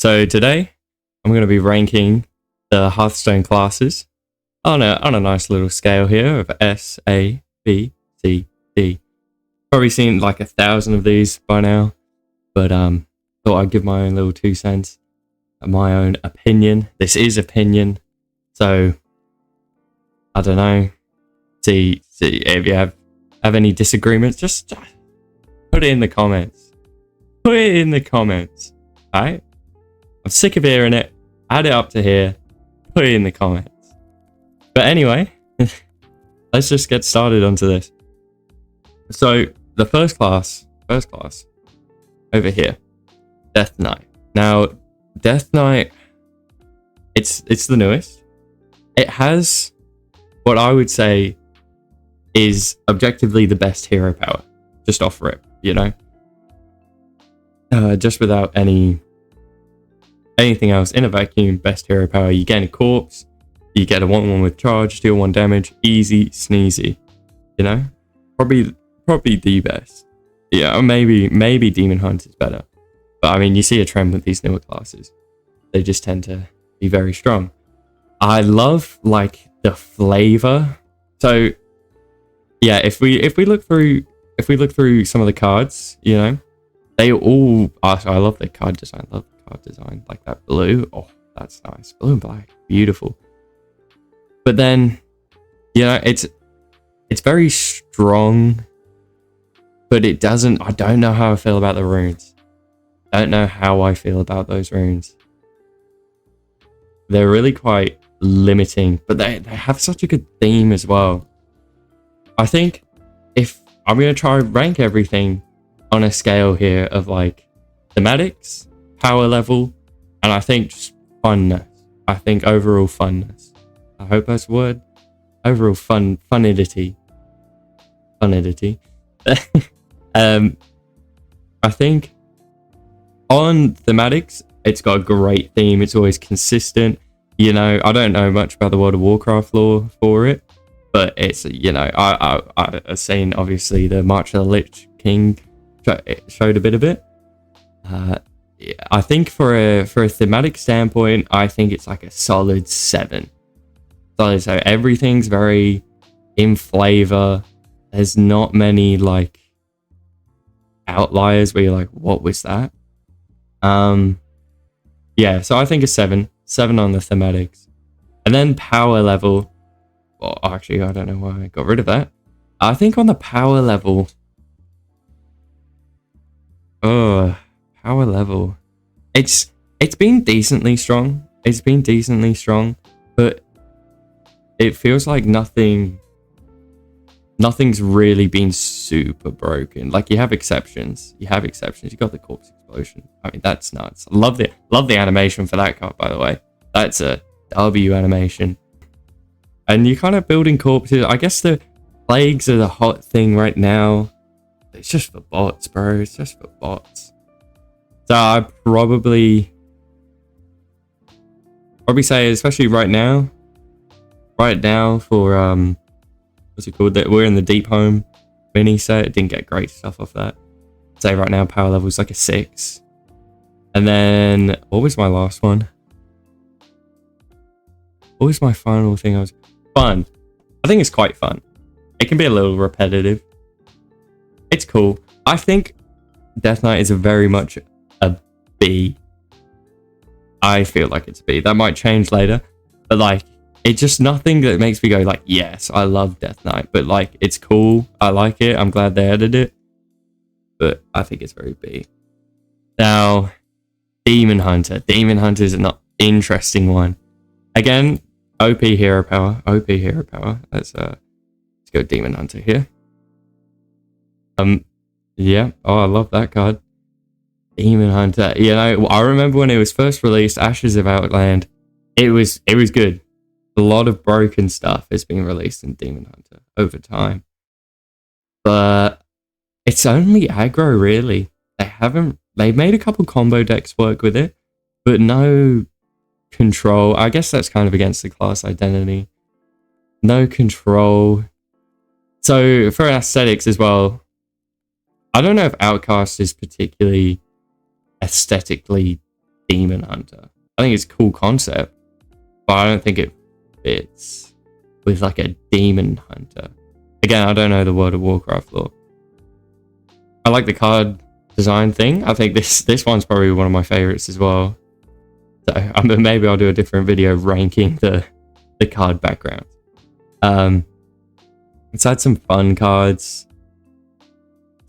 So today, I'm going to be ranking the Hearthstone classes on a nice little scale here of S, A, B, C, D. Probably seen like 1,000 of these by now, but thought I'd give my own little 2 cents, my own opinion. This is opinion, so I don't know. See if you have any disagreements, just put it in the comments. Put it in the comments, alright? I'm sick of hearing it. Add it up to here. Put it in the comments. But anyway, let's just get started onto this. So the first class over here, Death Knight. Now, Death Knight, it's the newest. It has what I would say is objectively the best hero power. Just off rip, you know? Just without anything else. In a vacuum, best hero power. You gain a corpse, you get a 1/1 with charge, deal 1 damage, easy sneezy. You know? Probably the best. Yeah, or maybe Demon Hunt is better. But I mean, you see a trend with these newer classes. They just tend to be very strong. I love like the flavor. So yeah, if we look through some of the cards, you know, they all I love the card design. Like that blue. Oh, that's nice. Blue and black. Beautiful. But then, you know, it's very strong, but it doesn't. I don't know how I feel about the runes. I don't know how I feel about those runes. They're really quite limiting, but they have such a good theme as well. I think if I'm going to try and rank everything on a scale here of like thematics, power level, and I think just funness. I think overall funness. I hope that's a word. Overall funnidity. I think on thematics, it's got a great theme. It's always consistent. You know, I don't know much about the World of Warcraft lore for it, but it's, you know, I've seen obviously the March of the Lich King showed a bit of it. I think for a thematic standpoint, I think it's like a solid 7. So everything's very in flavor. There's not many like outliers where you're like, what was that? Yeah, so I think a 7 on the thematics. And then power level, well, actually, I don't know why I got rid of that. I think on the power level, power level, it's been decently strong. But it feels like nothing's really been super broken. Like you have exceptions. You got the corpse explosion. I mean, that's nuts. Love the animation for that card, by the way. That's a W animation. And you're kind of building corpses. I guess the plagues are the hot thing right now. It's just for bots, bro. It's just for bots. So I probably say, especially right now for what's it called? That we're in the Deep Home mini set. It didn't get great stuff off that. I'd say right now power level is like a 6. And then what was my last one? What was my final thing? Fun. I think it's quite fun. It can be a little repetitive. It's cool. I think Death Knight is very much a B. I feel like it's a B. That might change later, but like, it's just nothing that makes me go like, yes, I love Death Knight, but like, it's cool. I like it. I'm glad they added it, but I think it's very B. Now, Demon Hunter. Demon Hunter is an interesting one. Again, OP hero power. Let's go Demon Hunter here. Yeah. Oh, I love that card. Demon Hunter. You know, I remember when it was first released, Ashes of Outland. It was good. A lot of broken stuff has been released in Demon Hunter over time, but it's only aggro really. They've made a couple combo decks work with it, but no control. I guess that's kind of against the class identity. No control. So for aesthetics as well, I don't know if Outcast is particularly aesthetically Demon Hunter. I think it's a cool concept, but I don't think it fits with like a Demon Hunter. Again, I don't know the World of Warcraft lore. I like the card design thing. I think this one's probably one of my favorites as well. So maybe I'll do a different video ranking the card backgrounds. It's had some fun cards.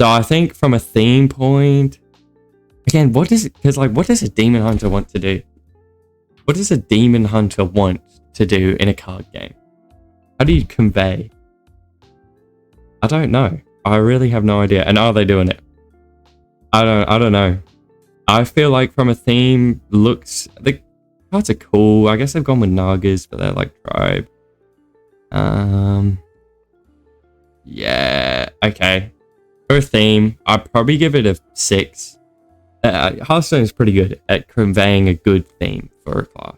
So I think from a theme point, again, what does a Demon Hunter want to do? What does a Demon Hunter want to do in a card game? How do you convey? I don't know. I really have no idea. And are they doing it? I don't know. I feel like from a theme, the cards are cool. I guess they've gone with Nagas, but they're like tribe. Yeah, okay. For a theme, I'd probably give it a 6. Hearthstone is pretty good at conveying a good theme for a class.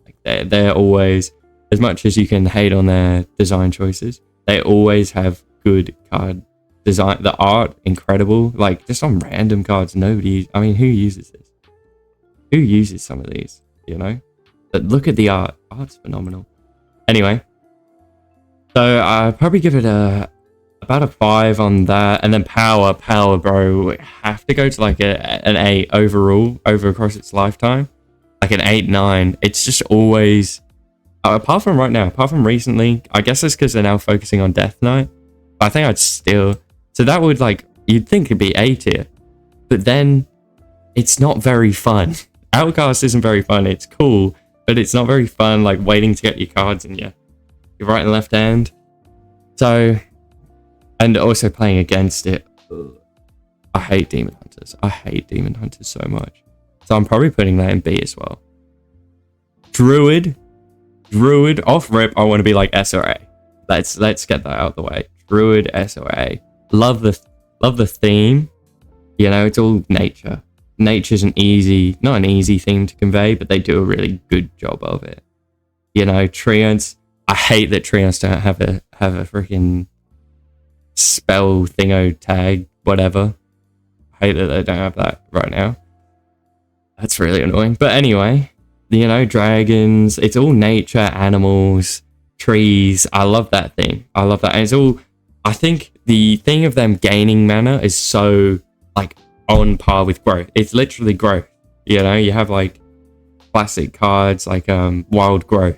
Like they're always, as much as you can hate on their design choices, they always have good card design. The art, incredible. Like, just on random cards, nobody... I mean, who uses this? Who uses some of these, you know? But look at the art. Art's phenomenal. Anyway. So, I'd probably give it about a 5 on that. And then power, bro. Have to go to like an 8 overall, across its lifetime. Like an 8, 9. It's just always... apart from right now, apart from recently, I guess it's because they're now focusing on Death Knight. I think I'd still... So that would, like, you'd think it'd be A tier. But then, it's not very fun. Outcast isn't very fun. It's cool, but it's not very fun, like, waiting to get your cards in your right and left hand. So, and also playing against it. Ugh. I hate Demon Hunters. I hate Demon Hunters so much. So I'm probably putting that in B as well. Druid, off rip, I want to be like S or A. Let's get that out of the way. Druid, S or A. Love the theme. You know, it's all nature. Nature's not an easy theme to convey, but they do a really good job of it. You know, treants. I hate that treants don't have a freaking spell thingo tag, whatever. I hate that they don't have that right now. That's really annoying. But anyway, you know, dragons. It's all nature, animals, trees. I love that theme. I love that. And it's all... I think the thing of them gaining mana is so, like, on par with growth. It's literally growth. You know, you have, like, classic cards, like, wild growth.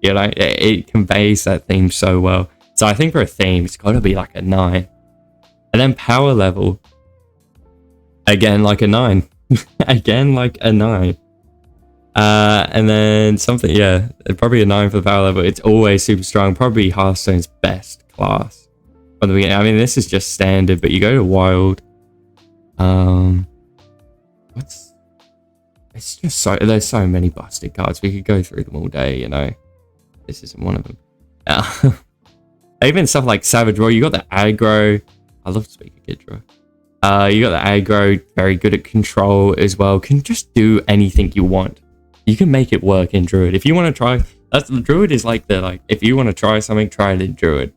You know, it conveys that theme so well. So I think for a theme, it's got to be, like, a 9. And then power level. Again, like a 9. Again, like a 9. And then something, yeah, probably a 9 for the power level. It's always super strong. Probably Hearthstone's best class. From the beginning. I mean, this is just standard, but you go to wild. It's just so... There's so many busted cards. We could go through them all day, you know. This isn't one of them. Even stuff like Savage Roar. You got the aggro. I love Speaker Kidra. You got the aggro. Very good at control as well. Can just do anything you want. You can make it work in Druid. If you want to try... Druid is like the... Like, if you want to try something, try it in Druid.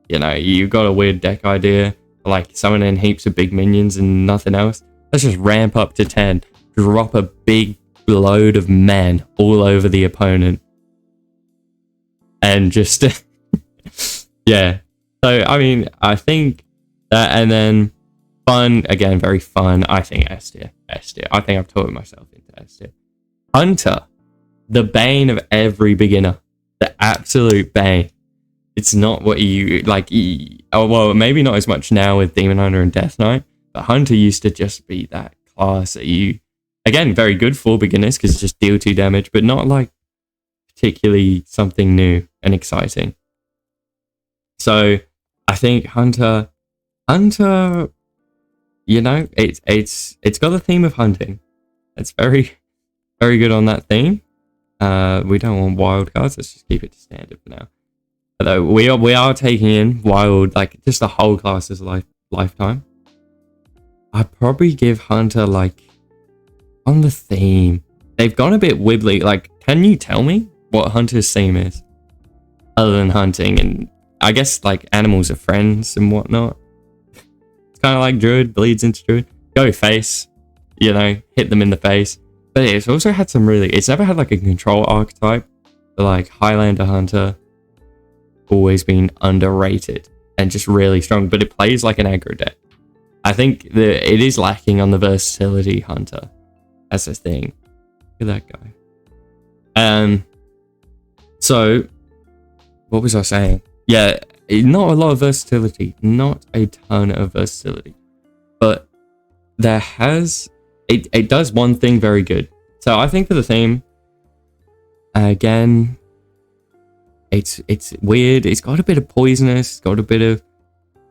You know, you got a weird deck idea, like summoning heaps of big minions and nothing else. Let's just ramp up to 10, drop a big load of men all over the opponent. And just, yeah. So, I mean, I think that, and then fun, again, very fun. I think S tier. I think I've talked myself into S tier. Hunter, the bane of every beginner. The absolute bane. It's not what you like. Oh, well, maybe not as much now with Demon Hunter and Death Knight, but Hunter used to just be that class that you, again, very good for beginners because it's just deal 2 damage, but not like particularly something new and exciting. So I think Hunter, you know, it's got the theme of hunting. It's very, very good on that theme. We don't want wild cards. Let's just keep it to standard for now. Although we are taking in wild, like just the whole class's lifetime. I'd probably give Hunter, like, on the theme. They've gone a bit wibbly. Like, can you tell me what Hunter's theme is? Other than hunting and I guess like animals are friends and whatnot. It's kind of like Druid, bleeds into Druid. Go face, you know, hit them in the face. But it's also had some really, it's never had like a control archetype, but like Highlander Hunter, always been underrated and just really strong, but it plays like an aggro deck. I think it is lacking on the versatility Hunter as a thing. Look at that guy. So what was I saying? Yeah, not a lot of versatility, not a ton of versatility, but there has, it does one thing very good. So I think for the theme, again, it's weird. It's got a bit of poisonous, it's got a bit of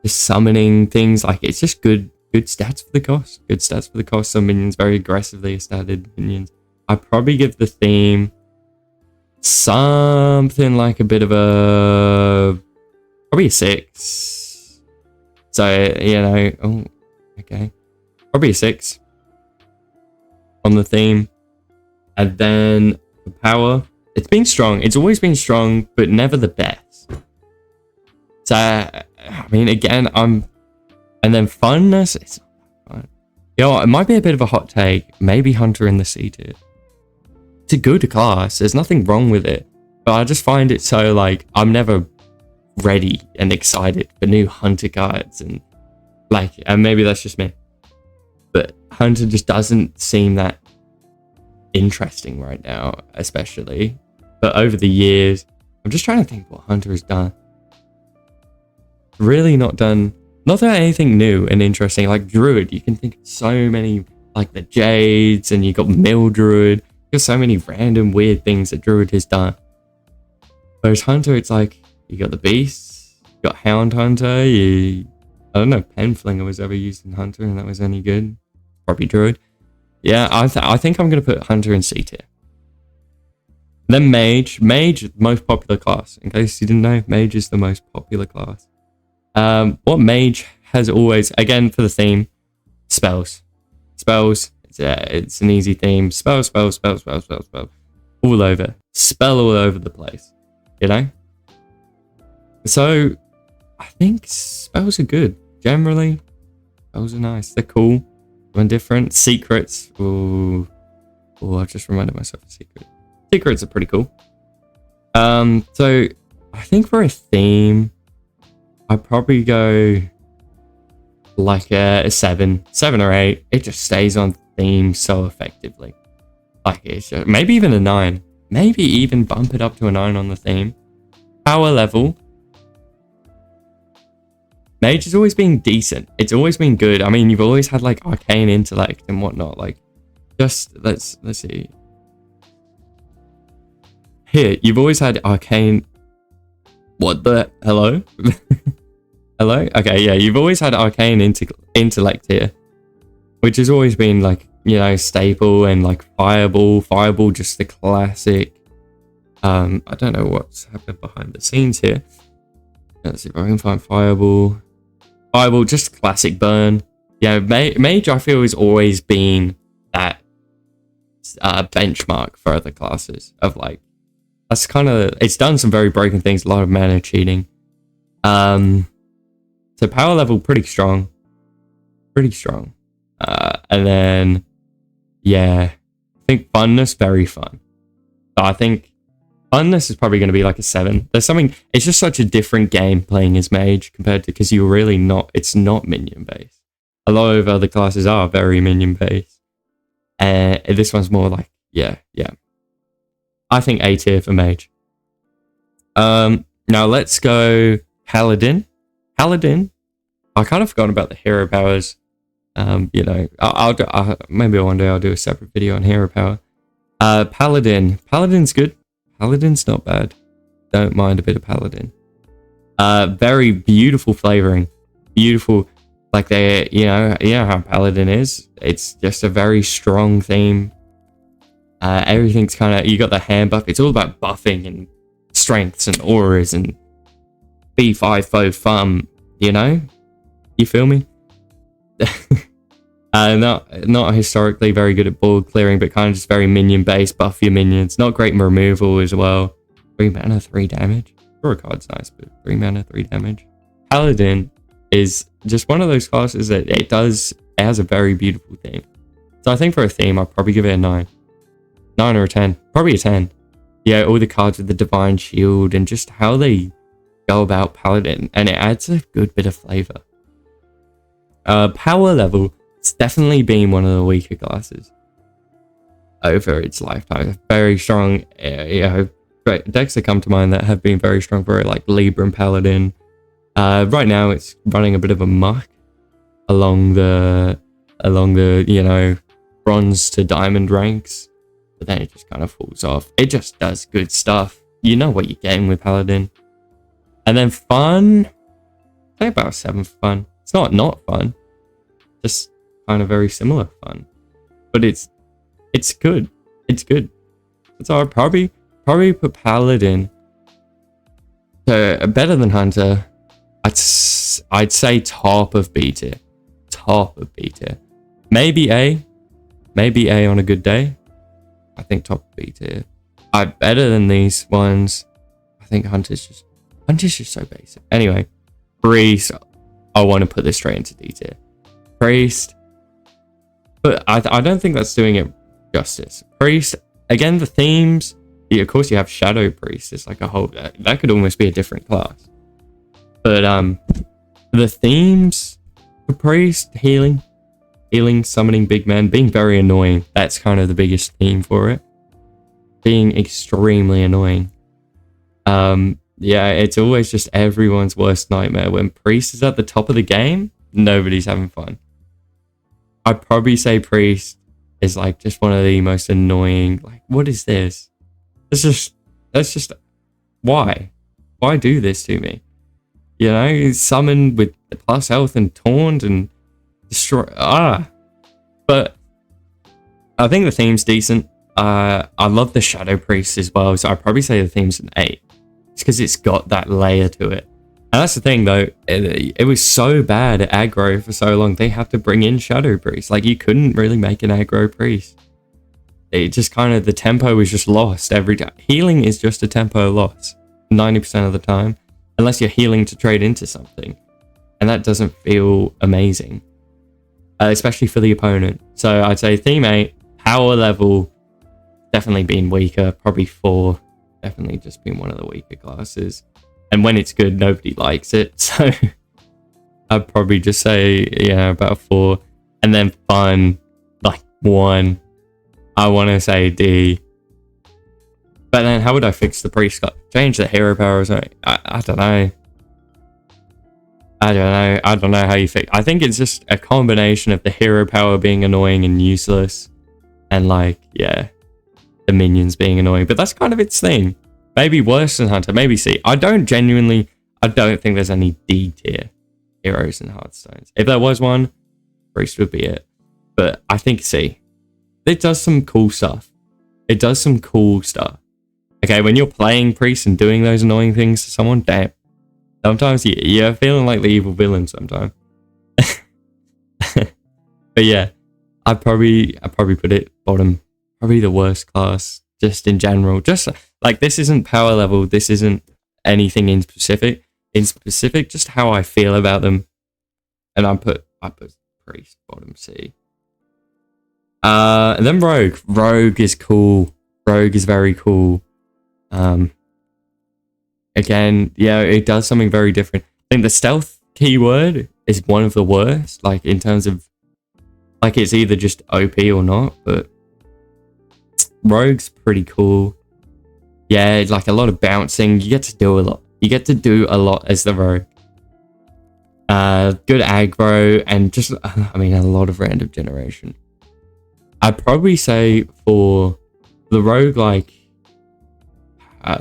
the summoning things. Like, it's just good stats for the cost. Good stats for the cost. Some minions, very aggressively statted minions. I'd probably give the theme something like a bit of a, probably a 6. So, you know, oh, okay. Probably a 6 on the theme. And then the power, it's been strong. It's always been strong, but never the best. So, I mean, again, and then funness, it's not fun. You know, it might be a bit of a hot take. Maybe Hunter in the C tier. It's a good class. There's nothing wrong with it. But I just find it so, like, I'm never ready and excited for new Hunter cards. And, like, and maybe that's just me. But Hunter just doesn't seem that interesting right now, especially. But over the years, I'm just trying to think what Hunter has done. Really not done anything new and interesting. Like Druid, you can think of so many, like the Jades, and you got Mill Druid. There's so many random weird things that Druid has done. Whereas Hunter, it's like, you got the Beast, you got Hound Hunter, I don't know if Penflinger was ever used in Hunter and that was any good. Probably Druid. Yeah, I think I'm going to put Hunter in C tier. Then Mage. Mage, most popular class. In case you didn't know, Mage is the most popular class. What Mage has always, again for the theme, spells. Spells, it's an easy theme. Spell. All over. Spell all over the place. You know? So, I think spells are good. Generally, spells are nice. They're cool. One different. Secrets. Oh, I just reminded myself of secrets. Secrets are pretty cool. So I think for a theme, I'd probably go like a 7 or 8. It just stays on theme so effectively. Like, it's just, maybe even a 9. Maybe even bump it up to a 9 on the theme. Power level. Mage has always been decent. It's always been good. I mean, you've always had like arcane intellect and whatnot. Like, just let's see. Here, you've always had arcane. What the hello? Hello? Okay, yeah, you've always had arcane intellect here, which has always been like, you know, staple, and like fireball, just the classic. I don't know what's happened behind the scenes here. Let's see if I can find fireball. Fireball, just classic burn. Yeah, Mage, I feel, has always been that benchmark for other classes of like, that's kind of, it's done some very broken things, a lot of mana cheating. So power level, pretty strong. And then, yeah, I think funness, very fun. So I think funness is probably going to be like a 7. There's something, it's just such a different game playing as Mage compared to, because you're really not, it's not minion based. A lot of other classes are very minion based. This one's more like, yeah. I think A tier for Mage. Now let's go Paladin. Paladin, I kind of forgot about the hero powers. You know, maybe one day I'll do a separate video on hero power. Paladin's good. Paladin's not bad. Don't mind a bit of Paladin. Very beautiful flavoring. Beautiful, like you know how Paladin is. It's just a very strong theme. Everything's kind of, you got the hand buff. It's all about buffing and strengths and auras and B5 foe fun. You know, you feel me? Not historically very good at board clearing, but kind of just very minion based. Buff your minions. Not great in removal as well. 3 mana, 3 damage. Draw a card's nice, but 3 mana, 3 damage. Paladin is just one of those classes that it has a very beautiful theme. So I think for a theme, I'll probably give it a 9. 9 or a 10. Probably a 10. Yeah, all the cards with the Divine Shield and just how they go about Paladin. And it adds a good bit of flavor. Power level, it's definitely been one of the weaker classes over its lifetime. Very strong, decks that come to mind that have been very strong for it, like Libra and Paladin. Right now, it's running a bit of a muck along the bronze to diamond ranks, but then it just kind of falls off. It just does good stuff. You know what you're getting with Paladin. And then fun, I think about 7 for fun. It's not fun, just kind of very similar fun, but it's good. It's good. So I'd probably put Paladin to better than Hunter. I'd say top of B tier. Top of B tier. Maybe A on a good day. I think top of B tier. Better than these ones. I think Hunter's just so basic. Anyway, Priest. I want to put this straight into D tier. Priest. But I don't think that's doing it justice. Priest, again, the themes. Yeah, of course, you have Shadow Priest. It's like a whole... That could almost be a different class. But the themes for Priest, healing, summoning big men, being very annoying. That's kind of the biggest theme for it. Being extremely annoying. Yeah, it's always just everyone's worst nightmare. When Priest is at the top of the game, nobody's having fun. I'd probably say Priest is like just one of the most annoying. Like, what is this? That's just why do this to me? You know, summon with the plus health and taunt and destroy. But I think the theme's decent. I love the Shadow Priest as well, so I'd probably say the theme's an 8. It's because it's got that layer to it. And that's the thing, though. It was so bad at aggro for so long. They had to bring in Shadow Priest. Like, you couldn't really make an aggro priest. It just kind of, the tempo was just lost every time. Healing is just a tempo loss 90% of the time, unless you're healing to trade into something. And that doesn't feel amazing, especially for the opponent. So I'd say theme 8, power level, definitely been weaker. Probably 4, definitely just been one of the weaker classes. And when it's good, nobody likes it. So I'd probably just say, yeah, about 4. And then fun, like 1. I want to say D. But then how would I fix the priest? Change the hero power or something? I don't know. I don't know how you fix. I think it's just a combination of the hero power being annoying and useless. And like, yeah, the minions being annoying. But that's kind of its thing. Maybe worse than Hunter, maybe C. I don't think there's any D tier heroes in Hearthstone. If there was one, Priest would be it. But I think C. It does some cool stuff. Okay, when you're playing Priest and doing those annoying things to someone, damn. Sometimes you're feeling like the evil villain sometimes. But yeah, I'd probably put it bottom. Probably the worst class, just in general. Just like, this isn't power level, this isn't anything in specific. In specific, just how I feel about them. And I put Priest bottom C. And then Rogue. Rogue is cool. Rogue is very cool. Again, yeah, it does something very different. I think the stealth keyword is one of the worst, like in terms of, like, it's either just OP or not, but Rogue's pretty cool. Yeah, like a lot of bouncing. You get to do a lot. You get to do a lot as the Rogue. Good aggro and just, I mean, a lot of random generation. I'd probably say for the Rogue, like,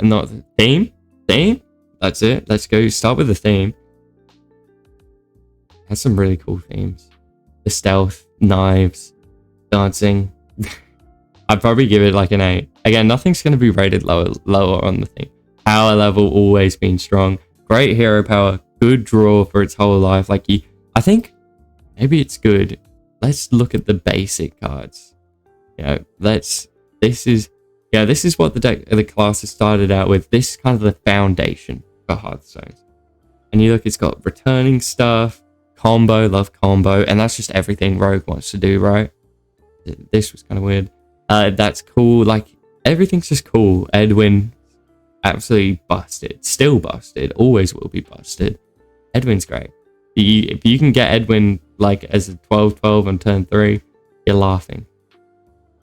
not the theme. That's it. Let's go start with the theme. Has some really cool themes. The stealth, knives, dancing. I'd probably give it like an 8. Again, nothing's going to be rated lower on the theme. Power level always been strong. Great hero power. Good draw for its whole life. Like, I think maybe it's good. Let's look at the basic cards. You know, this is what the class has started out with. This is kind of the foundation for Hearthstone. And you look, it's got returning stuff, combo, love combo, and that's just everything Rogue wants to do, right? This was kind of weird. That's cool. Like, everything's just cool. Edwin, absolutely busted. Still busted. Always will be busted. Edwin's great. If you can get Edwin, like, as a 12-12 on turn 3, you're laughing.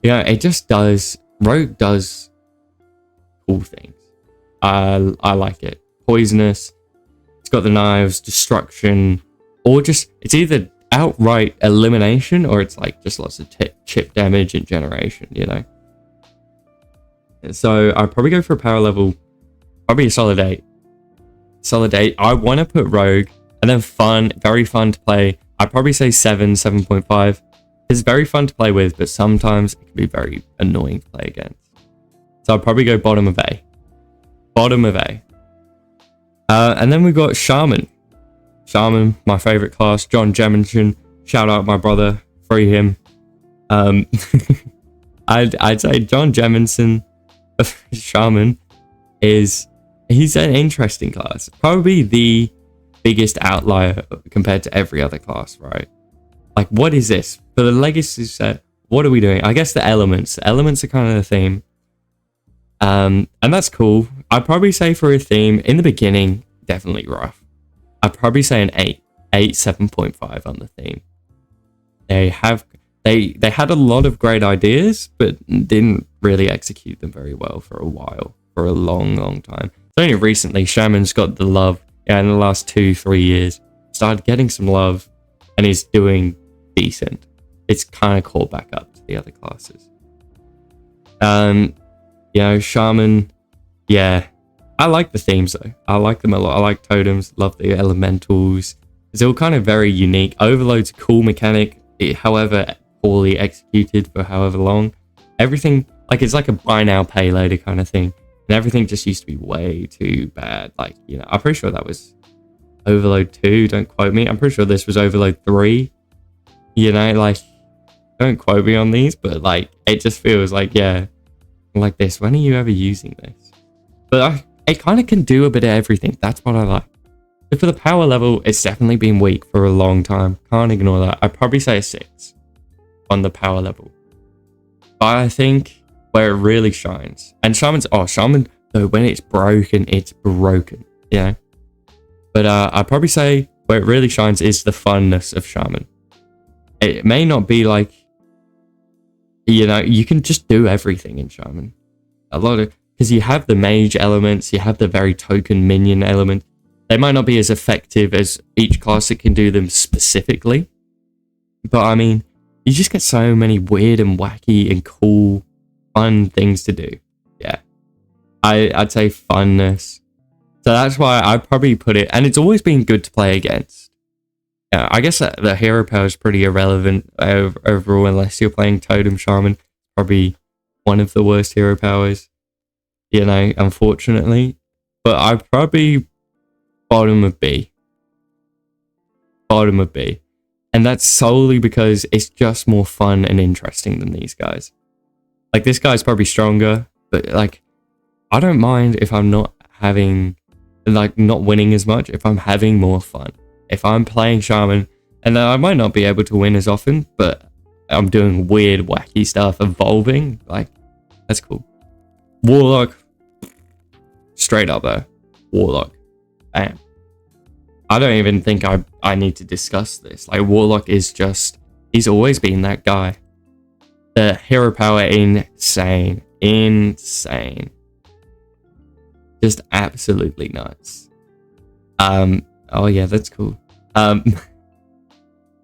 Yeah, it just does... Rogue does cool things. I like it. Poisonous. It's got the knives, destruction, or just... It's either outright elimination, or it's, like, just lots of chip damage and generation, you know? So, I'd probably go for a power level... Probably a solid 8. Solid 8. I want to put Rogue, and then fun, very fun to play. I'd probably say 7, 7.5. It's very fun to play with, but sometimes it can be very annoying to play against. So I'll probably go bottom of A. Bottom of A. And then we've got Shaman. Shaman, my favorite class. John Jemison. Shout out my brother. Free him. I'd say John Jemison, Shaman, he's an interesting class. Probably the biggest outlier compared to every other class, right? Like, what is this? For the legacy set, what are we doing? I guess the elements. Elements are kind of the theme. And that's cool. I'd probably say for a theme, in the beginning, definitely rough. I'd probably say an 8. 7.5 on the theme. They had a lot of great ideas, but didn't really execute them very well for a while. For a long time. It's only recently Shaman's got the love. Yeah, in the last 2-3 years. Started getting some love. And he's doing decent. It's kind of caught back up to the other classes. You know, Shaman, yeah. I like the themes though. I like them a lot. I like totems, love the elementals. It's all kind of very unique. Overload's a cool mechanic, however poorly executed for however long. Everything, like, it's like a buy now, pay later kind of thing. And everything just used to be way too bad. Like, you know, I'm pretty sure that was Overload 2, don't quote me. I'm pretty sure this was Overload 3. You know, like, don't quote me on these, but, like, it just feels like, yeah, like this. When are you ever using this? But it kind of can do a bit of everything. That's what I like. But for the power level, it's definitely been weak for a long time. Can't ignore that. I'd probably say a 6 on the power level. But I think where it really shines, and Shaman, though, when it's broken, you know? But I'd probably say where it really shines is the funness of Shaman. It may not be like, you know, you can just do everything in Shaman. Because you have the mage elements, you have the very token minion element. They might not be as effective as each class that can do them specifically. But I mean, you just get so many weird and wacky and cool, fun things to do. Yeah. I'd say funness. So that's why I'd probably put it, and it's always been good to play against. Yeah, I guess the hero power is pretty irrelevant overall, unless you're playing Totem Shaman. Probably one of the worst hero powers, you know, unfortunately. But I'd probably bottom of B. Bottom of B. And that's solely because it's just more fun and interesting than these guys. Like, this guy's probably stronger, but, like, I don't mind if I'm not having, like, not winning as much, if I'm having more fun. If I'm playing Shaman, and I might not be able to win as often, but I'm doing weird, wacky stuff, evolving, like, that's cool. Warlock, straight up there. Warlock. Bam. I don't even think I need to discuss this. Like, Warlock is just, he's always been that guy. The hero power, insane. Insane. Just absolutely nuts. Oh yeah, that's cool.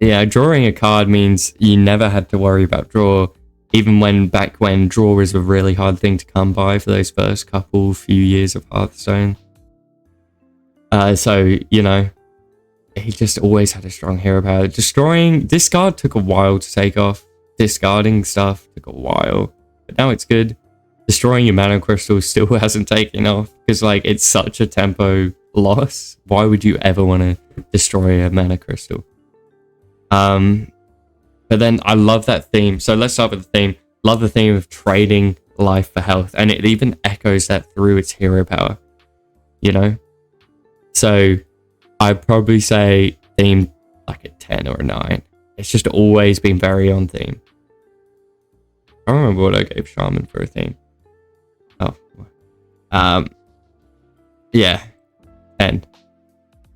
Yeah, drawing a card means you never had to worry about draw, even back when draw was a really hard thing to come by for those first few years of Hearthstone. So, you know, he just always had a strong hero power. Discard took a while to take off. Discarding stuff took a while, but now it's good. Destroying your mana crystal still hasn't taken off, because, like, it's such a tempo loss. Why would you ever want to destroy a mana crystal? But then I love that theme. So let's start with the theme. Love the theme of trading life for health, and it even echoes that through its hero power, you know? So I'd probably say theme like a 10 or a 9. It's just always been very on theme. I don't remember what I gave Shaman for a theme. Oh. Yeah. 10.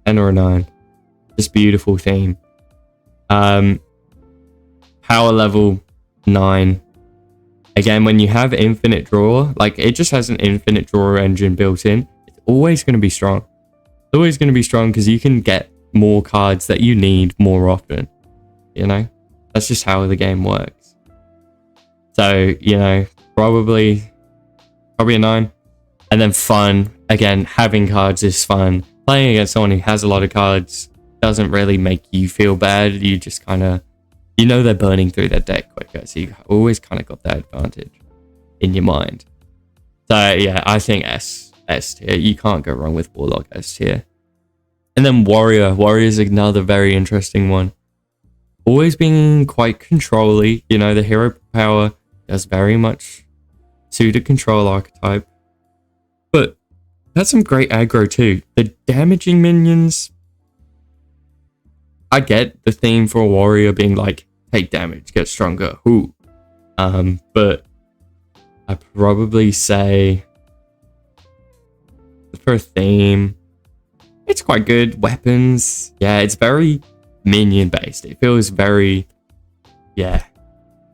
10 or a 9. Just beautiful theme. Power level 9. Again, when you have infinite draw, like it just has an infinite draw engine built in, it's always going to be strong. It's always going to be strong because you can get more cards that you need more often. You know, that's just how the game works. So, you know, probably a 9. And then fun. Again, having cards is fun. Playing against someone who has a lot of cards doesn't really make you feel bad. You just kind of, you know, they're burning through their deck quicker. So you always kind of got that advantage in your mind. So yeah, I think S tier. You can't go wrong with Warlock S tier. And then Warrior. Warrior is another very interesting one. Always being quite control-y. You know, the hero power does very much suit a control archetype. But that's some great aggro too. The damaging minions. I get the theme for a warrior being like, take damage, get stronger. Ooh. But I'd probably say for a theme, it's quite good. Weapons. Yeah, it's very minion based. It feels very, yeah.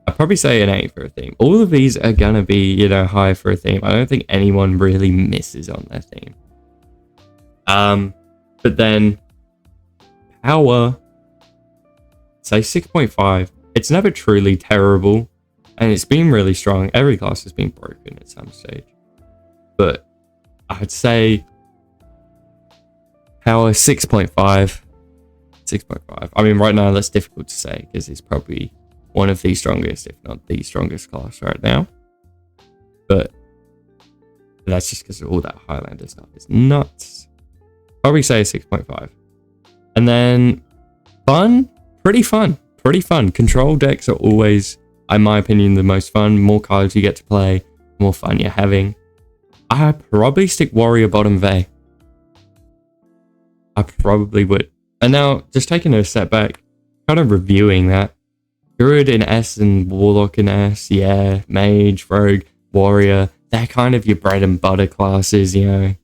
I'd probably say an 8 for a theme. All of these are gonna be, you know, high for a theme. I don't think anyone really misses on their theme. But then power, say 6.5. It's never truly terrible, and it's been really strong. Every class has been broken at some stage. But I'd say power 6.5. 6.5. I mean, right now that's difficult to say because it's probably one of the strongest, if not the strongest class right now. But that's just because all that Highlander stuff is nuts. Probably say 6.5. And then fun, pretty fun. Control decks are always, in my opinion, the most fun. More cards you get to play, more fun you're having. I probably stick Warrior bottom V. I probably would. And now, just taking a step back, kind of reviewing that. Druid in S and Warlock in S, yeah. Mage, Rogue, Warrior, they're kind of your bread and butter classes, you know.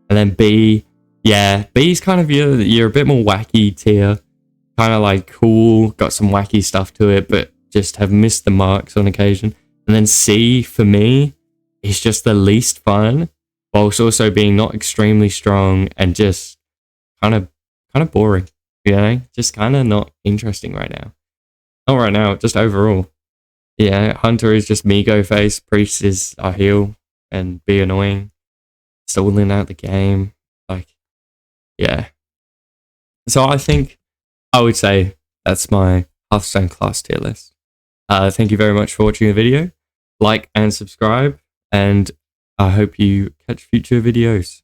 And then B, yeah, B's kind of you're a bit more wacky tier. Kind of like cool, got some wacky stuff to it, but just have missed the marks on occasion. And then C, for me, is just the least fun, whilst also being not extremely strong and just kind of boring, you know? Just kind of not interesting right now. Not right now, just overall. Yeah, Hunter is just me go face, Priest is a heal and be annoying. Stalling out the game. Like, yeah. So I think I would say that's my Hearthstone class tier list. Thank you very much for watching the video. Like and subscribe, and I hope you catch future videos.